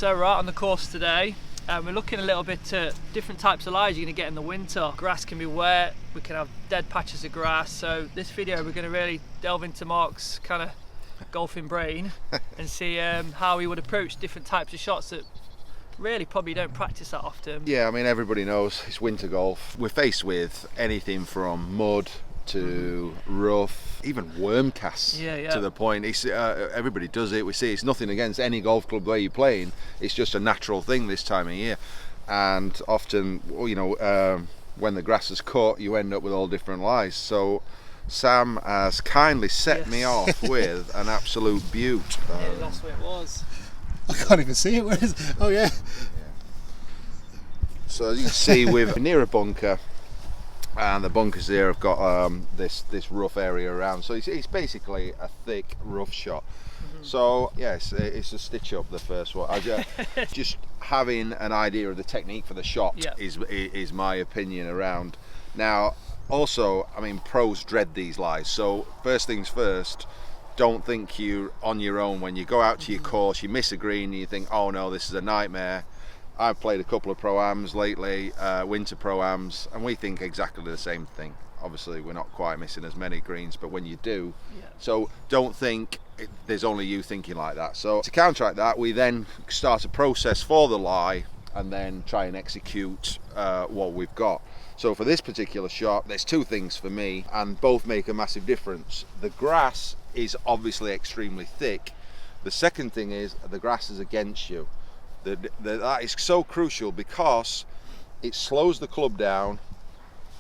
So we're out on the course today and we're looking a little bit at different types of lies you're going to get in the winter. Grass can be wet, we can have dead patches of grass, so this video we're going to really delve into Mark's kind of golfing brain and see how he would approach different types of shots that really probably don't practice that often. Yeah, I mean, everybody knows it's winter golf. We're faced with anything from mud to rough, even worm casts. To the point. It's, everybody does it. We see it's nothing against any golf club where you're playing. It's just a natural thing this time of year. And often, you know, when the grass is cut, you end up with all different lies. So Sam has kindly set me off with an absolute beaut. Yeah, that's where it was. I can't even see it. Where is it? Oh yeah. So as you can see, we're near a bunker, and the bunkers here have got this rough area around. So it's basically a thick rough shot. So yes, it's a stitch up the first one. Just having an idea of the technique for the shot is my opinion around. Now, also, I mean, pros dread these lies. So first things first. Don't think you're on your own when you go out to your course, you miss a green and you think, oh no, this is a nightmare. I've played a couple of pro-ams lately, winter pro-ams, and we think exactly the same thing. Obviously we're not quite missing as many greens, but when you do, so don't think there's only you thinking like that. So to counteract that, we then start a process for the lie and then try and execute what we've got. So for this particular shot, there's two things for me, and both make a massive difference. The grass is obviously extremely thick. The second thing is the grass is against you. That is so crucial because it slows the club down,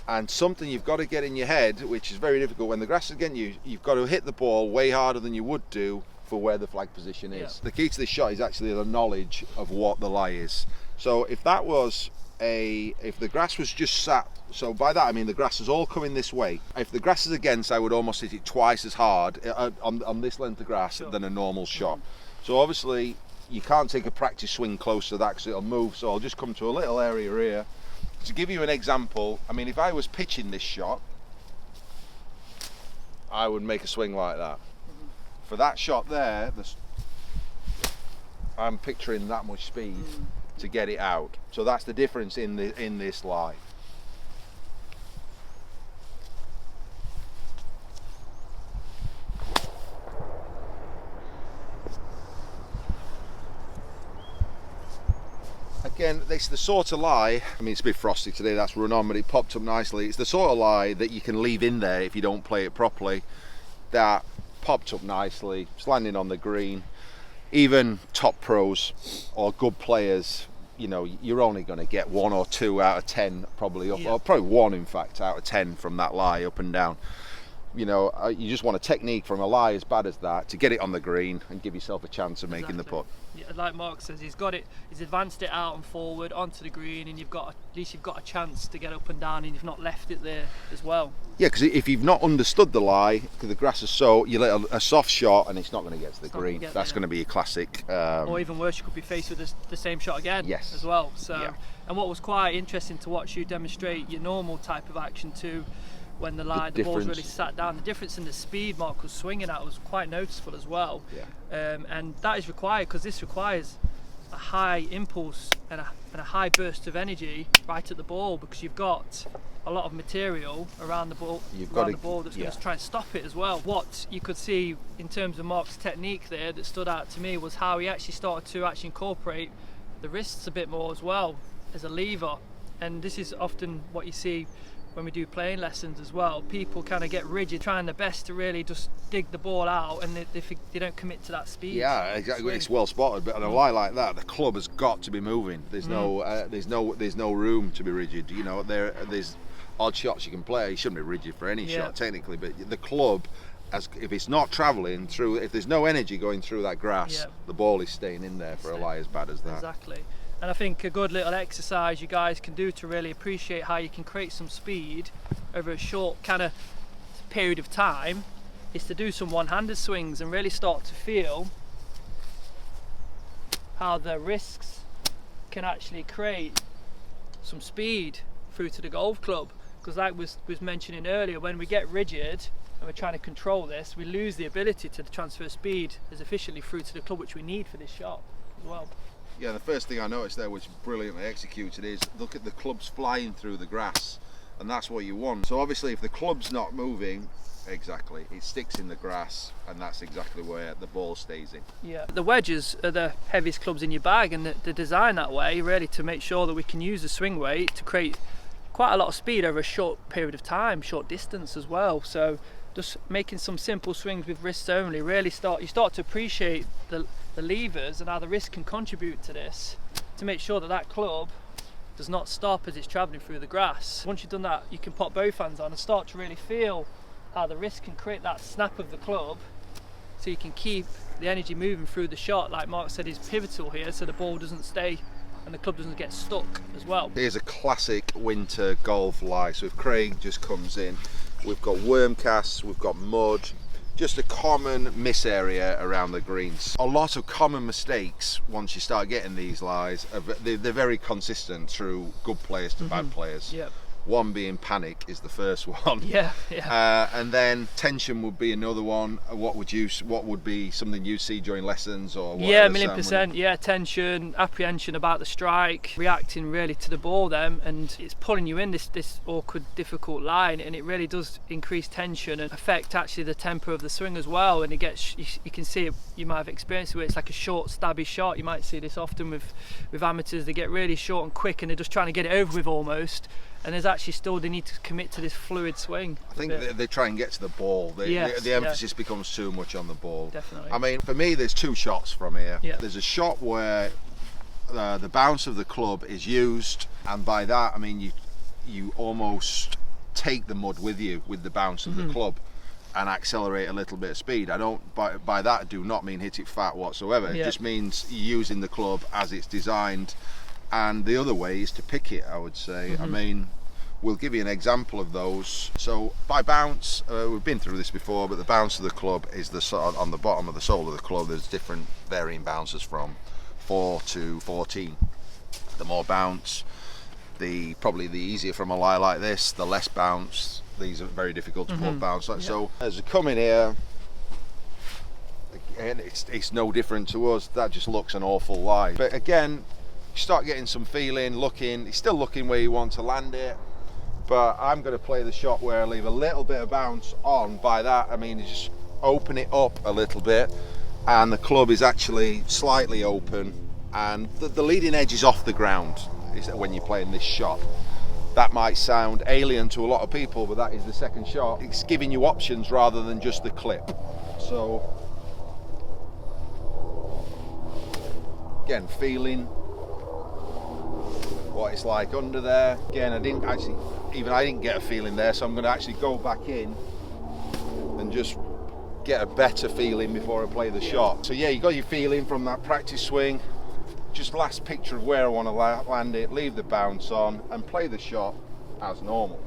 and something you've got to get in your head, which is very difficult when the grass is against you, you've got to hit the ball way harder than you would do for where the flag position is. The key to this shot is actually the knowledge of what the lie is. So if that was if the grass was just sat, so by that I mean the grass is all coming this way. If the grass is against, I would almost hit it twice as hard on this length of grass than a normal shot. So obviously you can't take a practice swing close to that because it'll move, so I'll just come to a little area here. To give you an example, I mean, if I was pitching this shot, I would make a swing like that. For that shot there, I'm picturing that much speed to get it out. So that's the difference in this lie. Again, it's the sort of lie, I mean, it's a bit frosty today, that's run on, but it popped up nicely. It's the sort of lie that you can leave in there if you don't play it properly. That popped up nicely, it's landing on the green. Even top pros or good players, you know, you're only going to get 1 or 2 out of 10 probably, or probably 1 in fact out of 10 from that lie up and down. You know, you just want a technique from a lie as bad as that to get it on the green and give yourself a chance of making the putt. Yeah, like Mark says, he's advanced it out and forward onto the green, and at least you've got a chance to get up and down, and you've not left it there as well. Yeah, because if you've not understood the lie, because the grass is so, you let a soft shot and it's not going to get to the green. That's going to be a classic. Or even worse, you could be faced with the same shot again as well. So, and what was quite interesting to watch you demonstrate your normal type of action too, when the ball's really sat down. The difference in the speed Mark was swinging at was quite noticeable as well. And that is required because this requires a high impulse and a high burst of energy right at the ball, because you've got a lot of material around the ball, that's going to try and stop it as well. What you could see in terms of Mark's technique there that stood out to me was how he actually started to incorporate the wrists a bit more as well as a lever. And this is often what you see when we do playing lessons as well. People kind of get rigid, trying their best to really just dig the ball out, and they don't commit to that speed. Yeah, exactly. It's well spotted. But on a lie like that, the club has got to be moving. There's no room to be rigid. You know, there's odd shots you can play. You shouldn't be rigid for any shot technically, but the club, if it's not travelling through, if there's no energy going through that grass, the ball is staying in there for a lie as bad as that. Exactly. And I think a good little exercise you guys can do to really appreciate how you can create some speed over a short kind of period of time is to do some one-handed swings and really start to feel how the wrists can actually create some speed through to the golf club. Because like was mentioning earlier, when we get rigid and we're trying to control this, we lose the ability to transfer speed as efficiently through to the club, which we need for this shot as well. Yeah, the first thing I noticed there, which brilliantly executed, is look at the clubs flying through the grass, and that's what you want. So obviously if the club's not moving, exactly, it sticks in the grass, and that's exactly where the ball stays in. Yeah, the wedges are the heaviest clubs in your bag, and they're designed that way really to make sure that we can use the swing weight to create quite a lot of speed over a short period of time, short distance as well. So just making some simple swings with wrists only, really you start to appreciate the levers and how the wrist can contribute to this, to make sure that that club does not stop as it's travelling through the grass. Once you've done that, you can pop both hands on and start to really feel how the wrist can create that snap of the club, so you can keep the energy moving through the shot. Like Mark said, is pivotal here, so the ball doesn't stay and the club doesn't get stuck as well. Here's a classic winter golf lie. So if Craig just comes in, we've got worm casts, we've got mud, just a common miss area around the greens. A lot of common mistakes once you start getting these lies, they're very consistent through good players to bad players. Yep. One being panic is the first one. Yeah. And then tension would be another one. What would be something you see during lessons or what? Yeah, 1,000,000%. Yeah, tension, apprehension about the strike, reacting really to the ball then, and it's pulling you in this awkward, difficult line, and it really does increase tension and affect actually the tempo of the swing as well. And it gets, you can see it, you might have experienced it where it's like a short, stabby shot. You might see this often with amateurs. They get really short and quick, and they're just trying to get it over with almost. And there's actually still, they need to commit to this fluid swing. I think they try and get to the ball. The emphasis becomes too much on the ball. Definitely. I mean, for me, there's two shots from here. Yeah. There's a shot where the bounce of the club is used, and by that I mean you almost take the mud with you with the bounce of the club and accelerate a little bit of speed. I don't, by that I do not mean hit it fat whatsoever. It just means using the club as it's designed. And the other way is to pick it, I would say. I mean, we'll give you an example of those. So by bounce, we've been through this before, but the bounce of the club is the sort on the bottom of the sole of the club. There's different varying bounces from 4 to 14. The more bounce, probably the easier from a lie like this, the less bounce. These are very difficult to put bounce. So as we come in here, again, it's no different to us. That just looks an awful lie. But again, you start getting some feeling, looking, it's still looking where you want to land it, but I'm going to play the shot where I leave a little bit of bounce on. By that I mean you just open it up a little bit, and the club is actually slightly open, and the leading edge is off the ground when you're playing this shot. That might sound alien to a lot of people, but that is the second shot. It's giving you options rather than just the clip. So again, feeling what it's like under there. Again, I didn't get a feeling there, so I'm going to actually go back in and just get a better feeling before I play the shot. So yeah, you got your feeling from that practice swing. Just last picture of where I want to land it, leave the bounce on and play the shot as normal.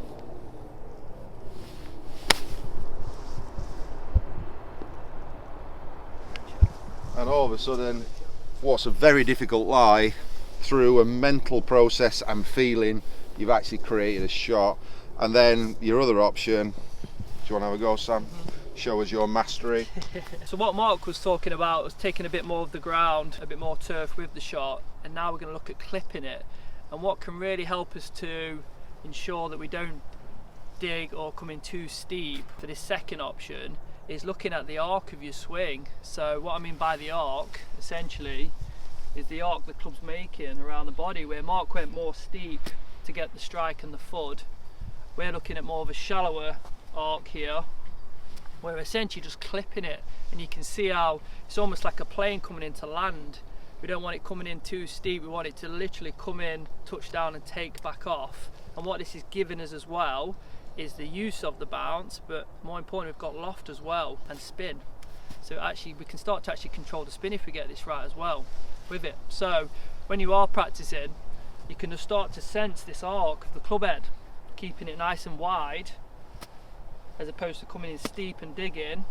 And all of a sudden, what's a very difficult lie, through a mental process and feeling, you've actually created a shot. And then your other option, do you want to have a go, Sam? Show us your mastery. So what Mark was talking about was taking a bit more of the ground, a bit more turf with the shot, and now we're going to look at clipping it. And what can really help us to ensure that we don't dig or come in too steep for this second option is looking at the arc of your swing. So what I mean by the arc, essentially, is the arc the club's making around the body, where Mark went more steep to get the strike and the FUD. We're looking at more of a shallower arc here, where essentially just clipping it, and you can see how it's almost like a plane coming into land. We don't want it coming in too steep, we want it to literally come in, touch down and take back off. And what this is giving us as well is the use of the bounce, but more importantly we've got loft as well and spin. So actually we can start to actually control the spin if we get this right as well with it. So when you are practicing, you can just start to sense this arc of the club head, keeping it nice and wide, as opposed to coming in steep and digging,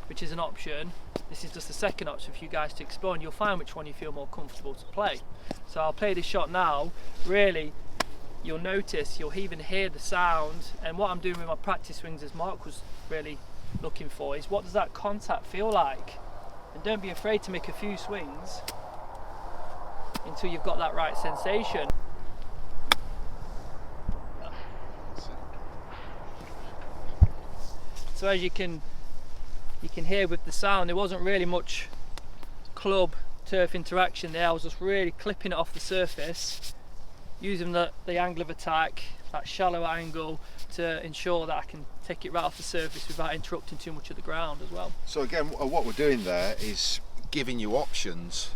which is an option. This is just the second option for you guys to explore, and you'll find which one you feel more comfortable to play. So I'll play this shot now. Really, you'll notice, you'll even hear the sound, and what I'm doing with my practice swings, as Mark was really looking for, is what does that contact feel like? And don't be afraid to make a few swings until you've got that right sensation. So as you can hear with the sound, there wasn't really much club turf interaction there. I was just really clipping it off the surface, using the angle of attack, that shallow angle, to ensure that I can take it right off the surface without interrupting too much of the ground as well. So again, what we're doing there is giving you options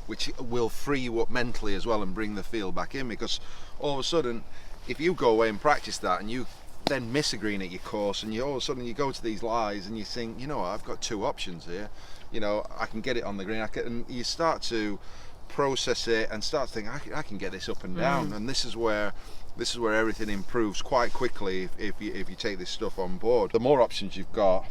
which will free you up mentally as well and bring the feel back in, because all of a sudden, if you go away and practice that and you then miss a green at your course, and you all of a sudden you go to these lies and you think, you know what, I've got two options here, you know, I can get it on the green, and you start to process it and start to think, I can get this up and down, and this is where everything improves quite quickly if you take this stuff on board. The more options you've got,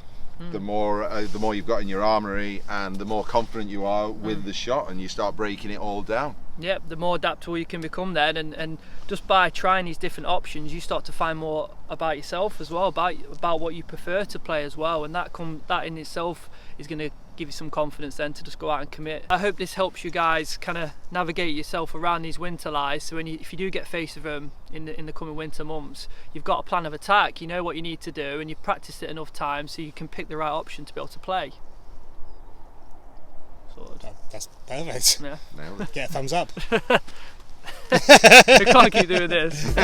the more you've got in your armoury, and the more confident you are with the shot, and you start breaking it all down. Yep, the more adaptable you can become then, and just by trying these different options, you start to find more about yourself as well, about what you prefer to play as well, and that in itself is going to give you some confidence then to just go out and commit. I hope this helps you guys kind of navigate yourself around these winter lies, so if you do get faced with them in the coming winter months, you've got a plan of attack, you know what you need to do, and you've practiced it enough times so you can pick the right option to be able to play. That's perfect. Yeah. Get a thumbs up. We can't keep doing this.